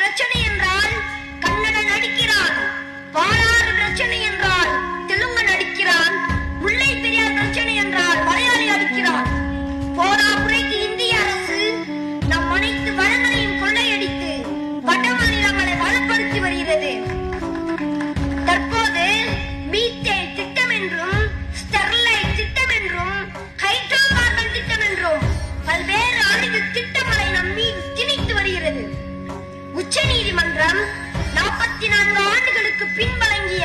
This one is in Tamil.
பிரச்சனை என்றால் கன்னடன் அடிக்கிறான், பாலாறு பிரச்சனை என்றால் தெலுங்கன் அடிக்கிறான், முல்லை பெரியார் பிரச்சனை என்றால் மலையாளி அடிக்கிறான். போதாக்குறைக்கு இந்திய அரசு நம் அனைத்து வளங்களையும் கொள்ளையடித்து வட மாநிலங்களை வளப்படுத்தி வருகிறது. தற்போது மீத்தேன் திட்டம் என்றும், ஸ்டெர்லைட் திட்டம் என்றும், ஹைட்ரோ கார்பன் திட்டம் என்றும் பல்வேறு அழிவு திட்டங்களை நம் மீது திணித்து வருகிறது. உச்ச நீதிமன்றம் 44 ஆண்டுகளுக்கு பின் வழங்கிய